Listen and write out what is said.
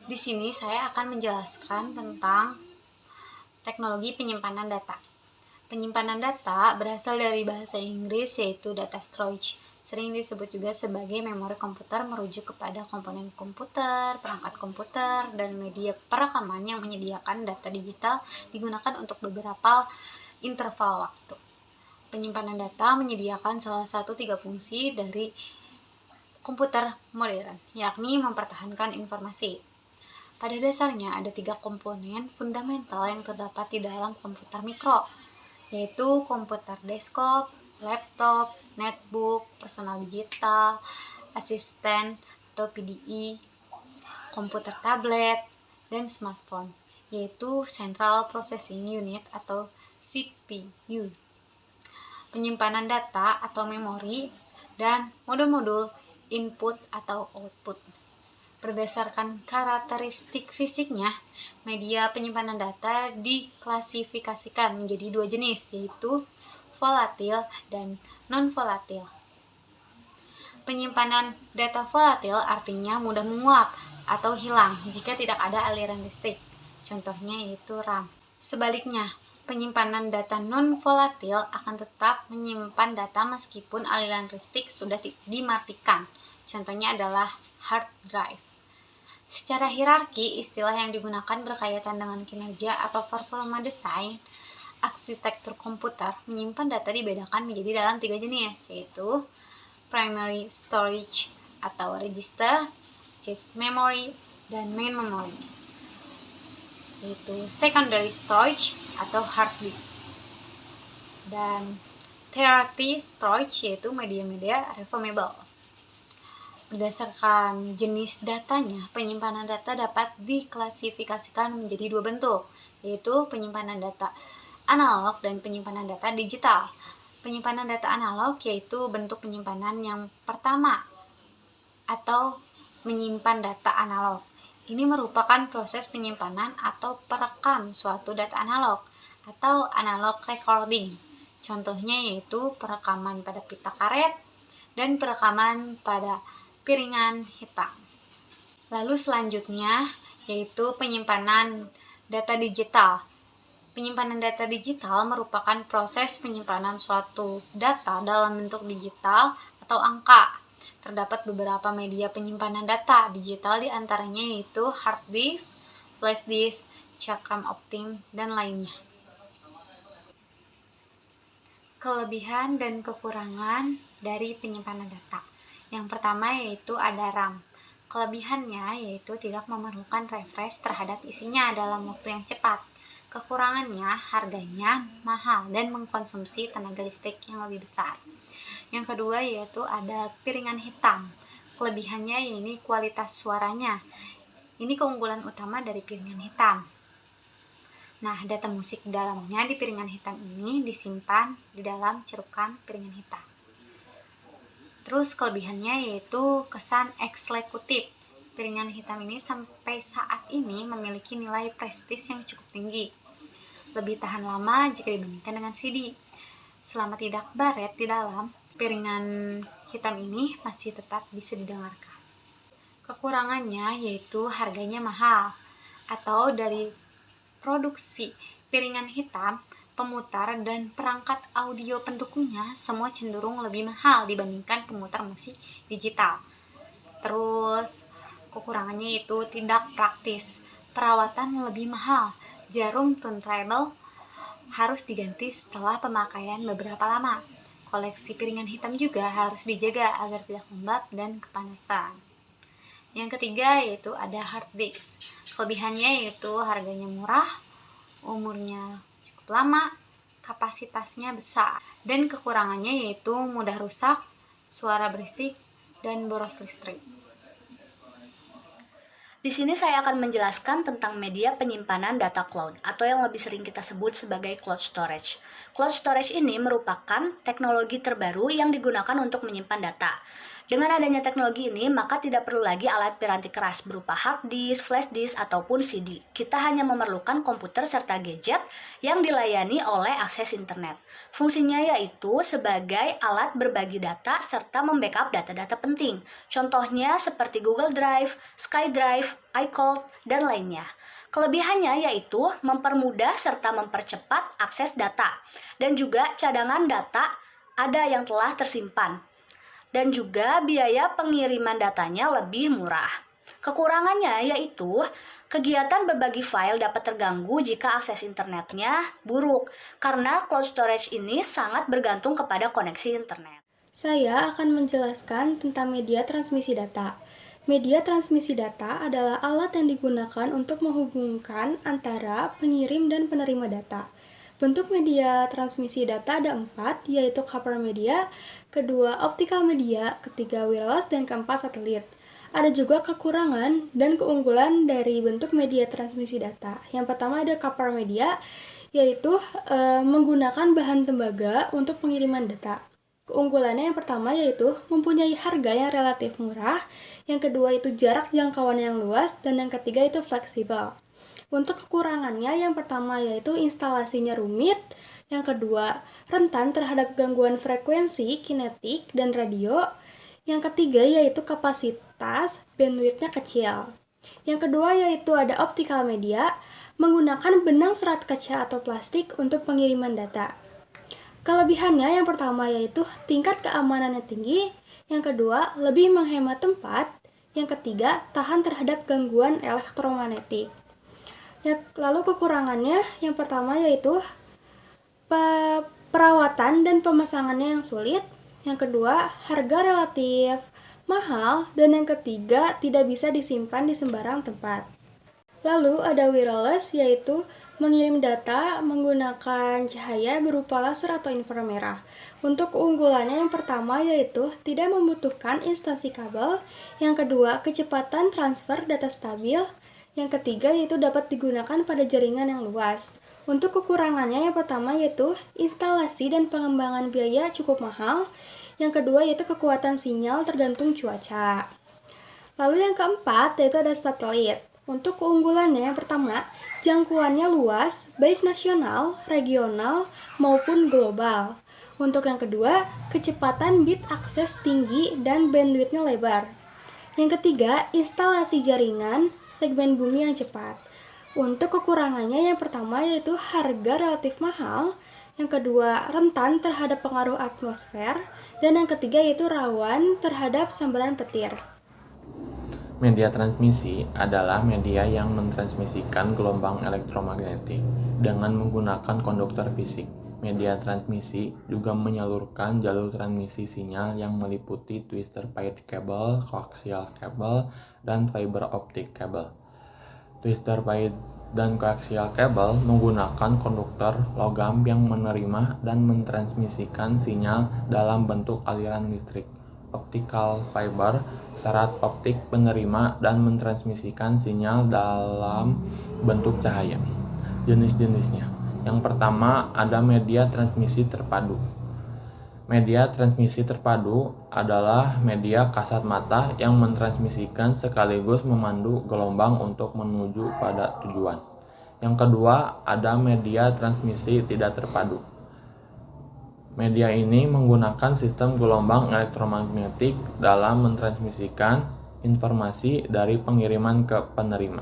Di sini saya akan menjelaskan tentang teknologi penyimpanan data. Penyimpanan data berasal dari bahasa Inggris yaitu data storage. Sering disebut juga sebagai memori komputer, merujuk kepada komponen komputer, perangkat komputer, dan media perekaman yang menyediakan data digital digunakan untuk beberapa interval waktu. Penyimpanan data menyediakan salah satu 3 fungsi dari komputer modern, yakni mempertahankan informasi. Pada dasarnya ada 3 komponen fundamental yang terdapat di dalam komputer mikro, yaitu komputer desktop, laptop, netbook, personal digital, asisten atau PDI, komputer tablet, dan smartphone, yaitu Central Processing Unit atau CPU, penyimpanan data atau memori, dan modul-modul input atau output. Berdasarkan karakteristik fisiknya, media penyimpanan data diklasifikasikan menjadi 2 jenis, yaitu volatil dan non-volatil. Penyimpanan data volatil artinya mudah menguap atau hilang jika tidak ada aliran listrik. Contohnya yaitu RAM. Sebaliknya, penyimpanan data non-volatil akan tetap menyimpan data meskipun aliran listrik sudah dimatikan. Contohnya adalah hard drive. Secara hierarki, istilah yang digunakan berkaitan dengan kinerja atau performa desain arsitektur komputer. Menyimpan data dibedakan menjadi dalam 3 jenis, yaitu primary storage atau register, cache memory, dan main memory, yaitu secondary storage atau hard disk, dan tertiary storage yaitu media-media reformable. Berdasarkan jenis datanya, penyimpanan data dapat diklasifikasikan menjadi 2 bentuk, yaitu penyimpanan data analog dan penyimpanan data digital. Penyimpanan data analog yaitu bentuk penyimpanan yang pertama atau menyimpan data analog. Ini merupakan proses penyimpanan atau perekam suatu data analog atau analog recording. Contohnya yaitu perekaman pada pita karet dan perekaman pada piringan hitam. Lalu selanjutnya yaitu penyimpanan data digital. Penyimpanan data digital merupakan proses penyimpanan suatu data dalam bentuk digital atau angka. Terdapat beberapa media penyimpanan data digital diantaranya yaitu hard disk, flash disk, cakram optim, dan lainnya. Kelebihan dan kekurangan dari penyimpanan data. Yang pertama yaitu ada RAM. Kelebihannya yaitu tidak memerlukan refresh terhadap isinya dalam waktu yang cepat. Kekurangannya harganya mahal dan mengkonsumsi tenaga listrik yang lebih besar. Yang kedua yaitu ada piringan hitam. Kelebihannya ini kualitas suaranya. Ini keunggulan utama dari piringan hitam. Nah, data musik dalamnya di piringan hitam ini disimpan di dalam cerukan piringan hitam. Terus kelebihannya yaitu kesan eksekutif. Piringan hitam ini sampai saat ini memiliki nilai prestis yang cukup tinggi. Lebih tahan lama jika dibandingkan dengan CD. Selama tidak baret di dalam, piringan hitam ini masih tetap bisa didengarkan. Kekurangannya yaitu harganya mahal, atau dari produksi piringan hitam, pemutar, dan perangkat audio pendukungnya semua cenderung lebih mahal dibandingkan pemutar musik digital. Terus kekurangannya itu tidak praktis, perawatan lebih mahal, jarum turntable harus diganti setelah pemakaian beberapa lama. Koleksi piringan hitam juga harus dijaga agar tidak lembab dan kepanasan. Yang ketiga yaitu ada hard disk. Kelebihannya yaitu harganya murah, umurnya cukup lama, kapasitasnya besar, dan kekurangannya yaitu mudah rusak, suara berisik, dan boros listrik. Di sini saya akan menjelaskan tentang media penyimpanan data cloud atau yang lebih sering kita sebut sebagai cloud storage. Cloud storage ini merupakan teknologi terbaru yang digunakan untuk menyimpan data. Dengan adanya teknologi ini, maka tidak perlu lagi alat piranti keras berupa hard disk, flash disk, ataupun CD. Kita hanya memerlukan komputer serta gadget yang dilayani oleh akses internet. Fungsinya yaitu sebagai alat berbagi data serta membackup data-data penting. Contohnya seperti Google Drive, SkyDrive, Drive, iCloud, dan lainnya. Kelebihannya yaitu mempermudah serta mempercepat akses data, dan juga cadangan data ada yang telah tersimpan. Dan juga biaya pengiriman datanya lebih murah. Kekurangannya yaitu kegiatan berbagi file dapat terganggu jika akses internetnya buruk, karena cloud storage ini sangat bergantung kepada koneksi internet. Saya akan menjelaskan tentang media transmisi data. Media transmisi data adalah alat yang digunakan untuk menghubungkan antara pengirim dan penerima data. Bentuk media transmisi data ada 4, yaitu copper media, kedua optical media, ketiga wireless, dan keempat satelit. Ada juga kekurangan dan keunggulan dari bentuk media transmisi data. Yang pertama ada copper media, yaitu menggunakan bahan tembaga untuk pengiriman data. Keunggulannya yang pertama yaitu mempunyai harga yang relatif murah, yang kedua itu jarak jangkauan yang luas, dan yang ketiga itu fleksibel. Untuk kekurangannya yang pertama yaitu instalasinya rumit, yang kedua rentan terhadap gangguan frekuensi, kinetik, dan radio, yang ketiga yaitu kapasitas bandwidth-nya kecil. Yang kedua yaitu ada optical media, menggunakan benang serat kaca atau plastik untuk pengiriman data. Kelebihannya yang pertama yaitu tingkat keamanannya tinggi, yang kedua lebih menghemat tempat, yang ketiga tahan terhadap gangguan elektromagnetik. Lalu kekurangannya yang pertama yaitu perawatan dan pemasangannya yang sulit, yang kedua harga relatif mahal, dan yang ketiga tidak bisa disimpan di sembarang tempat. Lalu ada wireless yaitu mengirim data menggunakan cahaya berupa laser atau inframerah. Untuk keunggulannya yang pertama yaitu tidak membutuhkan instansi kabel, yang kedua kecepatan transfer data stabil, yang ketiga yaitu dapat digunakan pada jaringan yang luas. Untuk kekurangannya yang pertama yaitu instalasi dan pengembangan biaya cukup mahal, yang kedua yaitu kekuatan sinyal tergantung cuaca. Lalu yang keempat yaitu ada satelit. Untuk keunggulannya yang pertama, jangkauannya luas, baik nasional, regional, maupun global. Untuk yang kedua, kecepatan bit akses tinggi dan bandwidth-nya lebar. Yang ketiga, instalasi jaringan segmen bumi yang cepat. Untuk kekurangannya yang pertama yaitu harga relatif mahal, yang kedua rentan terhadap pengaruh atmosfer, dan yang ketiga yaitu rawan terhadap sambaran petir. Media transmisi adalah media yang mentransmisikan gelombang elektromagnetik dengan menggunakan konduktor fisik. Media transmisi juga menyalurkan jalur transmisi sinyal yang meliputi twistor pair cable, coaxial cable, dan fiber optic cable. Twistor pair dan coaxial cable menggunakan konduktor logam yang menerima dan mentransmisikan sinyal dalam bentuk aliran listrik. Optical fiber, serat optik penerima dan mentransmisikan sinyal dalam bentuk cahaya. Jenis-jenisnya. Yang pertama ada media transmisi terpadu. Media transmisi terpadu adalah media kasat mata yang mentransmisikan sekaligus memandu gelombang untuk menuju pada tujuan. Yang kedua ada media transmisi tidak terpadu. Media ini menggunakan sistem gelombang elektromagnetik dalam mentransmisikan informasi dari pengiriman ke penerima.